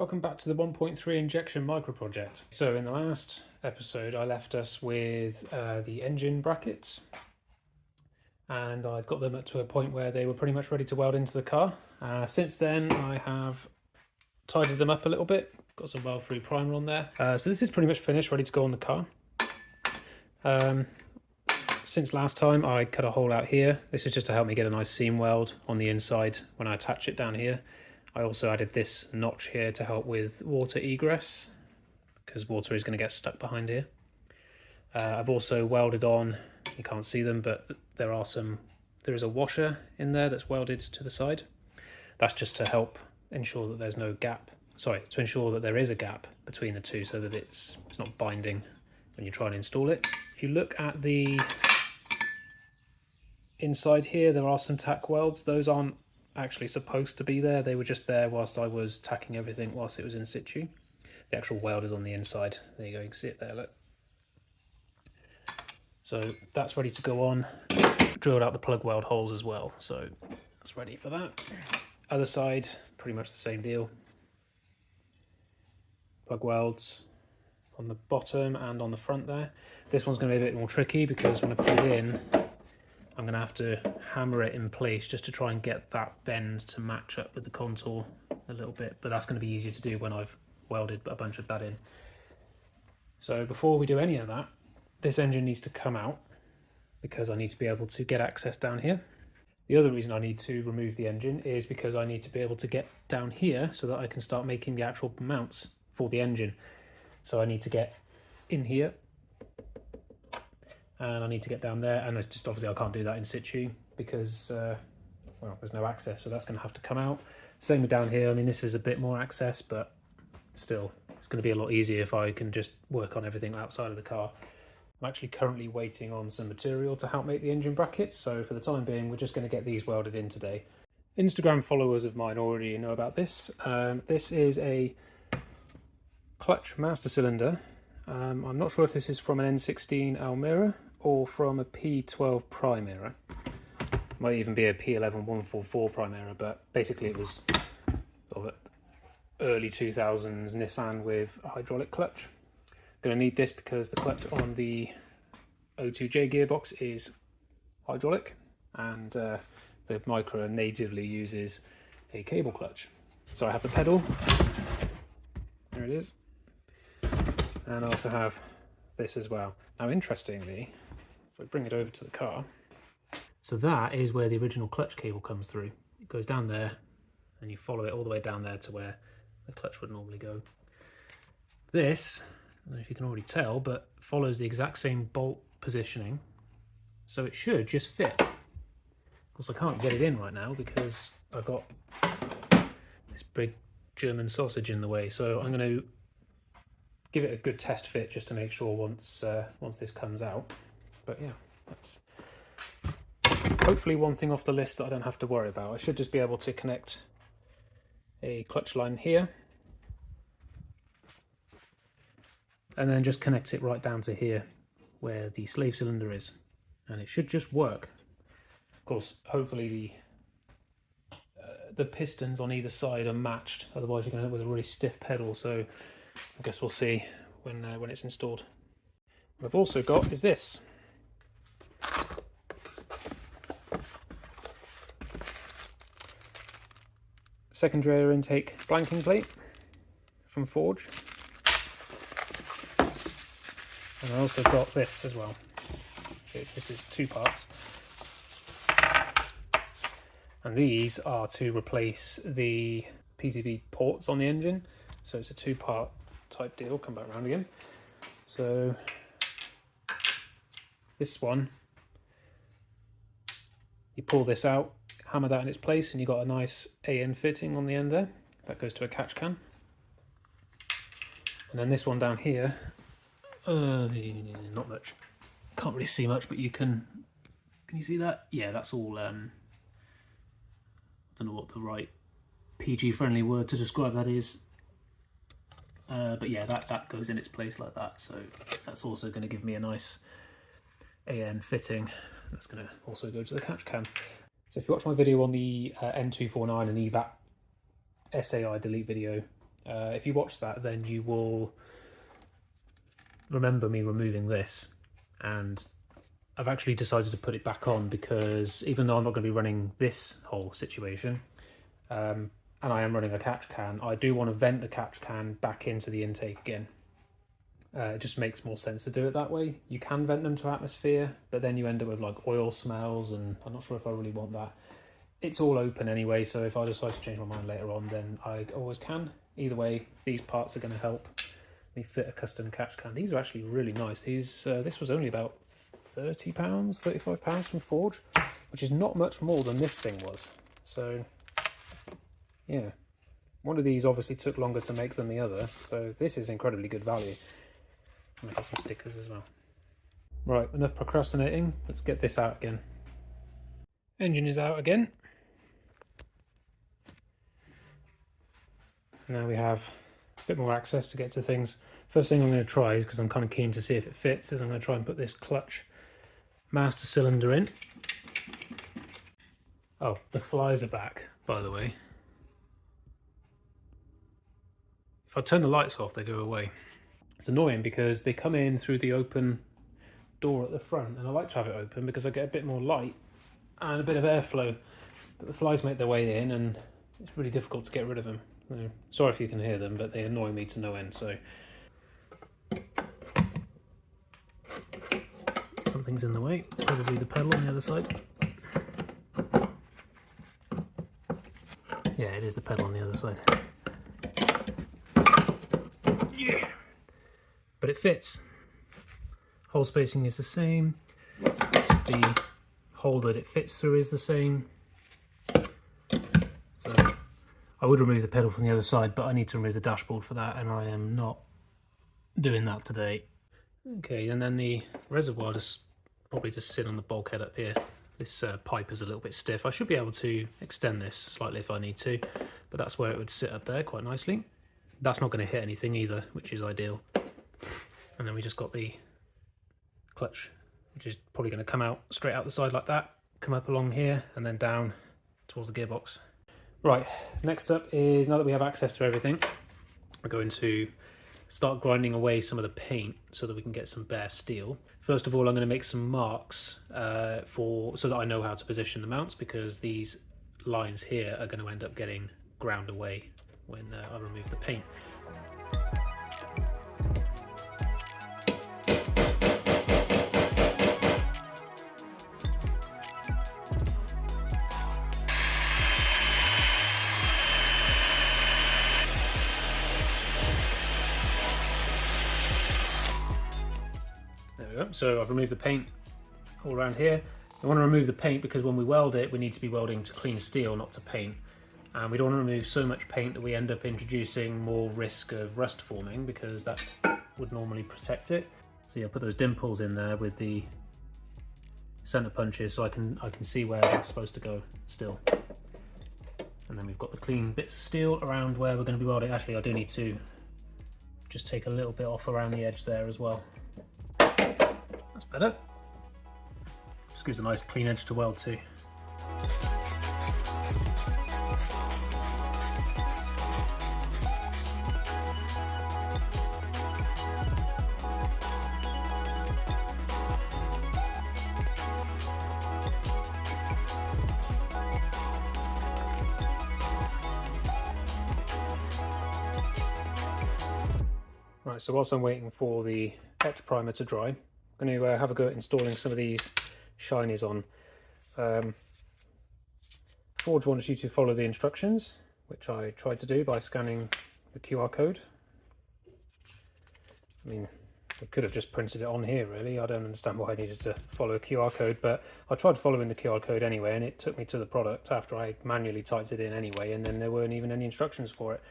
welcome back to the 1.3 injection micro project. So in the last episode I left us with the engine brackets, and I got them to a point where they were pretty much ready to weld into the car. Since then I have tidied them up a little bit, got some weld free primer on there. So this is pretty much finished, ready to go on the car. Since last time I cut a hole out here. This is just to help me get a nice seam weld on the inside when I attach it down here. I also added this notch here to help with water egress, because water is going to get stuck behind here. I've also welded on, you can't see them, but there is a washer in there that's welded to the side. That's just to help ensure that there's no gap, to ensure that there is a gap between the two so that it's not binding when you try and install it. If you look at the inside here, there are some tack welds. Those aren't actually supposed to be there. They were just there whilst I was tacking everything whilst it was in situ. The actual weld is on the inside. There you go, you can see it there, look. So that's ready to go on. Drilled out the plug weld holes as well, so that's ready for that. Other side, pretty much the same deal. Plug welds on the bottom and on the front there. This one's going to be a bit more tricky because when I put it in, I'm going to have to hammer it in place just to try and get that bend to match up with the contour a little bit, but that's going to be easier to do when I've welded a bunch of that in. So before we do any of that, this engine needs to come out because I need to be able to get access down here. The other reason I need to remove the engine is because I need to be able to get down here so that I can start making the actual mounts for the engine. So I need to get in here, and I need to get down there, and it's just obviously I can't do that in situ because well, there's no access, so that's going to have to come out. Same with down here. I mean, this is a bit more access, but still it's going to be a lot easier if I can just work on everything outside of the car. I'm actually currently waiting on some material to help make the engine brackets, so for the time being we're just going to get these welded in today. Instagram followers of mine already know about this. This is a clutch master cylinder. I'm not sure if this is from an N16 Almira or from a P12 Primera. Might even be a P11 144 Primera, but basically it was sort of early 2000s Nissan with a hydraulic clutch. Going to need this because the clutch on the O2J gearbox is hydraulic, and the Micra natively uses a cable clutch. So I have the pedal, there it is, and I also have this as well. Now interestingly, if I bring it over to the car, so that is where the original clutch cable comes through. It goes down there and you follow it all the way down there to where the clutch would normally go. This, I don't know if you can already tell, but follows the exact same bolt positioning, so it should just fit. Of course I can't get it in right now because I've got this big German sausage in the way, so I'm going to give it a good test fit just to make sure once this comes out. But yeah, that's hopefully one thing off the list that I don't have to worry about. I should just be able to connect a clutch line here and then just connect it right down to here where the slave cylinder is, and it should just work. Of course, hopefully the pistons on either side are matched, otherwise you're going to end up with a really stiff pedal, so I guess we'll see when it's installed. What I've also got is this. Secondary air intake blanking plate from Forge. And I also got this as well. This is two parts. And these are to replace the PCV ports on the engine. So it's a two-part type deal. Come back around again. So this one, you pull this out, hammer that in its place, and you've got a nice AN fitting on the end there. That goes to a catch can. And then this one down here, not much. Can't really see much, but can you see that? Yeah, that's all, I don't know what the right PG-friendly word to describe that is. But yeah, that goes in its place like that. So that's also going to give me a nice AN fitting. That's going to also go to the catch can. So if you watch my video on the N249 and EVAP SAI delete video, If you watch that, then you will remember me removing this, and I've actually decided to put it back on because even though I'm not going to be running this whole situation, and I am running a catch can, I do want to vent the catch can back into the intake again. It just makes more sense to do it that way. You can vent them to atmosphere, but then you end up with like oil smells, and I'm not sure if I really want that. It's all open anyway, so if I decide to change my mind later on, then I always can. Either way, these parts are going to help me fit a custom catch can. These are actually really nice. This was only about £30, £35 from Forge, which is not much more than this thing was. So yeah, one of these obviously took longer to make than the other, so this is incredibly good value. And I've got some stickers as well. Right, enough procrastinating. Let's get this out again. Engine is out again. Now we have a bit more access to get to things. First thing I'm going to try, is because I'm kind of keen to see if it fits, is I'm going to try and put this clutch master cylinder in. Oh, the flies are back, by the way. If I turn the lights off, they go away. It's annoying because they come in through the open door at the front, and I like to have it open because I get a bit more light and a bit of airflow, but the flies make their way in and it's really difficult to get rid of them. Sorry if you can hear them, but they annoy me to no end. So something's in the way, probably the pedal on the other side. Yeah, it is the pedal on the other side. Yeah, but it fits. Hole spacing is the same. The hole that it fits through is the same. So I would remove the pedal from the other side, but I need to remove the dashboard for that, and I am not doing that today. Okay, and then the reservoir probably just sit on the bulkhead up here. This pipe is a little bit stiff. I should be able to extend this slightly if I need to, but that's where it would sit up there quite nicely. That's not going to hit anything either, which is ideal. And then we just got the clutch, which is probably going to come out straight out the side like that, come up along here and then down towards the gearbox. Right, next up is, now that we have access to everything, we're going to start grinding away some of the paint so that we can get some bare steel. First of all, I'm going to make some marks so that I know how to position the mounts, because these lines here are going to end up getting ground away when I remove the paint. There we go. So I've removed the paint all around here. I want to remove the paint because when we weld it, we need to be welding to clean steel, not to paint. And we don't want to remove so much paint that we end up introducing more risk of rust forming, because that would normally protect it. So yeah, put those dimples in there with the center punches so I can see where that's supposed to go still. And then we've got the clean bits of steel around where we're going to be welding. Actually, I do need to just take a little bit off around the edge there as well. That's better. Just gives a nice clean edge to weld to. Right, so whilst I'm waiting for the etch primer to dry, I'm going to have a go at installing some of these shinies on. Forge wants you to follow the instructions, which I tried to do by scanning the QR code. I mean, I could have just printed it on here really. I don't understand why I needed to follow a QR code, but I tried following the QR code anyway, and it took me to the product after I manually typed it in anyway, and then there weren't even any instructions for it.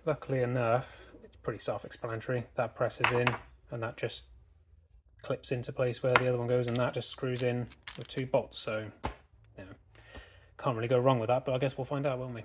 Luckily enough, it's pretty self-explanatory. That presses in and that just clips into place where the other one goes, and that just screws in with two bolts. So, you know, can't really go wrong with that, but I guess we'll find out, won't we?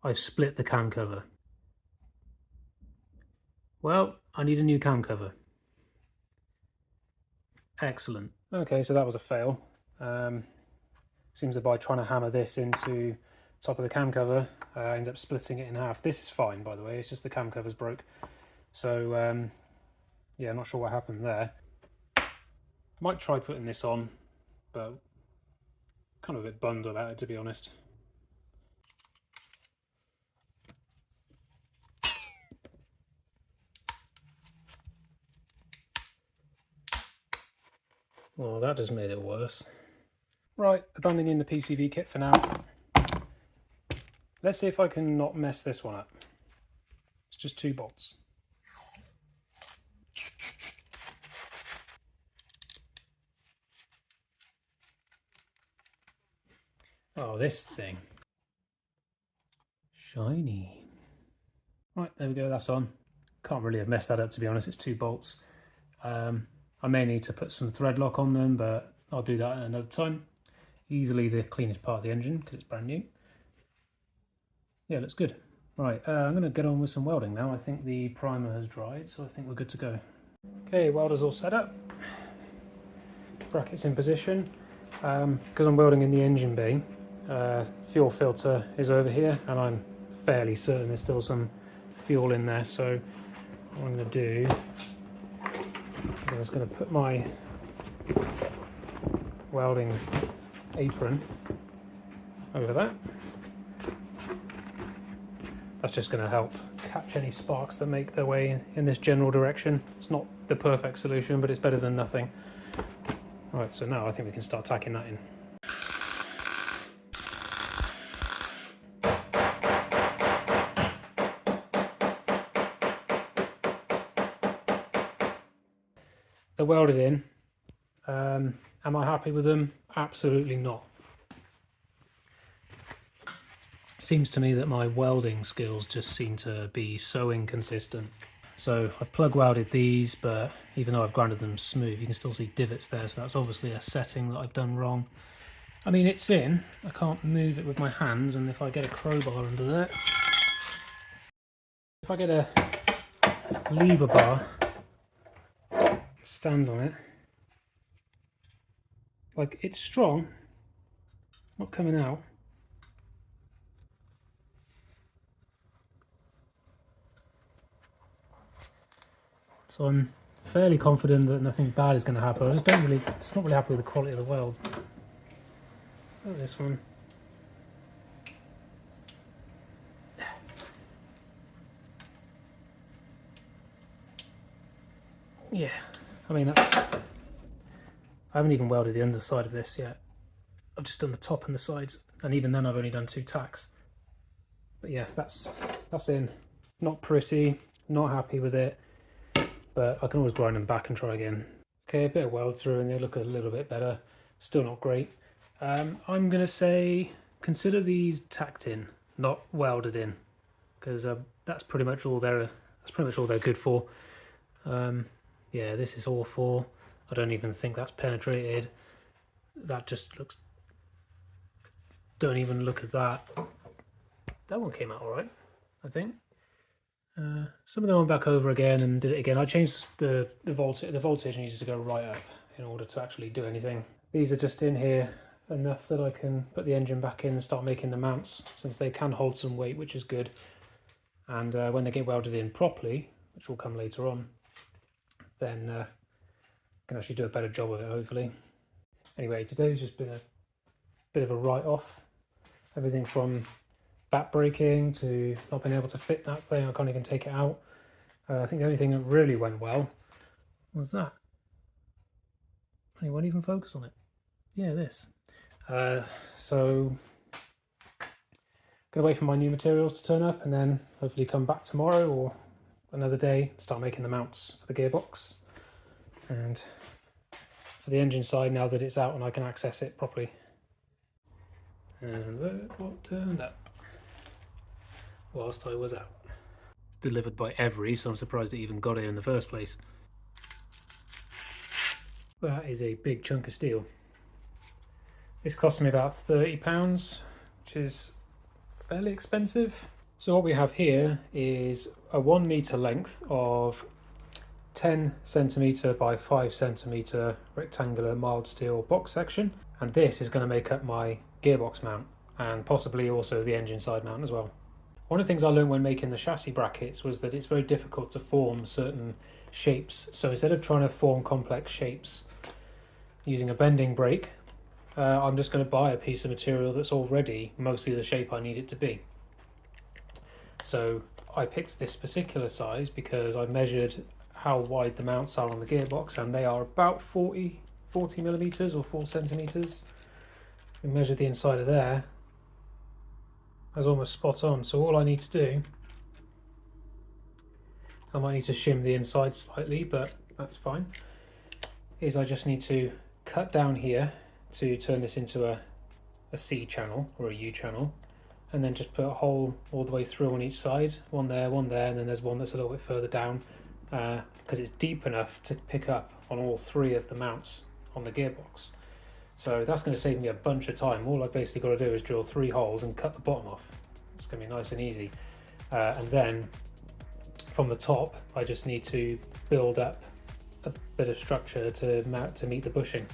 I've split the cam cover. Well, I need a new cam cover. Excellent. Okay, so that was a fail. Seems that by trying to hammer this into top of the cam cover, I end up splitting it in half. This is fine, by the way, it's just the cam cover's broke. So, yeah, I'm not sure what happened there. Might try putting this on, but kind of a bit bummed about it, to be honest. Well, that just made it worse. Right, abandoning the PCV kit for now. Let's see if I can not mess this one up. It's just 2 bolts. Oh, this thing. Shiny. Right, there we go, that's on. Can't really have messed that up, to be honest, it's 2 bolts. I may need to put some thread lock on them, but I'll do that at another time. Easily the cleanest part of the engine, because it's brand new. Yeah, looks good. Right, I'm going to get on with some welding now. I think the primer has dried, so I think we're good to go. Okay, welder's all set up. Brackets in position. Because I'm welding in the engine bay, fuel filter is over here, and I'm fairly certain there's still some fuel in there. So what I'm going to do is I'm just going to put my welding apron over that. That's just going to help catch any sparks that make their way in this general direction. It's not the perfect solution, but it's better than nothing. Right, so now I think we can start tacking that in. They're welded in. Am I happy with them? Absolutely not. Seems to me that my welding skills just seem to be so inconsistent. So I've plug welded these, but even though I've grinded them smooth, you can still see divots there, so that's obviously a setting that I've done wrong. I mean, it's in, I can't move it with my hands, and if I get a crowbar under there, if I get a lever bar, stand on it, like, it's strong, not coming out. So I'm fairly confident that nothing bad is going to happen. I just don't really, it's not really happy with the quality of the weld. Oh, this one. Yeah, I mean that's, I haven't even welded the underside of this yet. I've just done the top and the sides, and even then I've only done 2 tacks. But yeah, that's in. Not pretty, not happy with it, but I can always grind them back and try again. Okay, a bit of weld through and they look a little bit better. Still not great. I'm gonna say consider these tacked in, not welded in, because that's pretty much all they're good for. Yeah, this is awful. I don't even think that's penetrated. That just looks, don't even look at that. That one came out all right, I think. Some of them went back over again and did it again. I changed the voltage. The voltage needs to go right up in order to actually do anything. These are just in here enough that I can put the engine back in and start making the mounts, since they can hold some weight, which is good. And when they get welded in properly, which will come later on, then I can actually do a better job of it, hopefully. Anyway, today's just been a bit of a write-off. Everything from back braking to not being able to fit that thing. I can't even take it out. I think the only thing that really went well was that. And it won't even focus on it. Yeah, this. So gonna wait for my new materials to turn up and then hopefully come back tomorrow or another day, start making the mounts for the gearbox. And for the engine side, now that it's out and I can access it properly. And look what turned up whilst I was out. It's delivered by Every, so I'm surprised it even got it in the first place. That is a big chunk of steel. This cost me about £30, which is fairly expensive. So what we have here is a 1 meter length of 10 centimeter by 5 centimeter rectangular mild steel box section, and this is going to make up my gearbox mount and possibly also the engine side mount as well. One of the things I learned when making the chassis brackets was that it's very difficult to form certain shapes. So instead of trying to form complex shapes using a bending brake, I'm just going to buy a piece of material that's already mostly the shape I need it to be. So I picked this particular size because I measured how wide the mounts are on the gearbox, and they are about 40 millimeters or 4 centimeters. We measured the inside of there. That's almost spot on. So all I need to do, I might need to shim the inside slightly, but that's fine, is I just need to cut down here to turn this into a C channel or a U channel, and then just put a hole all the way through on each side, one there, and then there's one that's a little bit further down, because it's deep enough to pick up on all 3 of the mounts on the gearbox. So that's going to save me a bunch of time. All I've basically got to do is drill 3 holes and cut the bottom off. It's going to be nice and easy. And then from the top, I just need to build up a bit of structure to meet the bushing.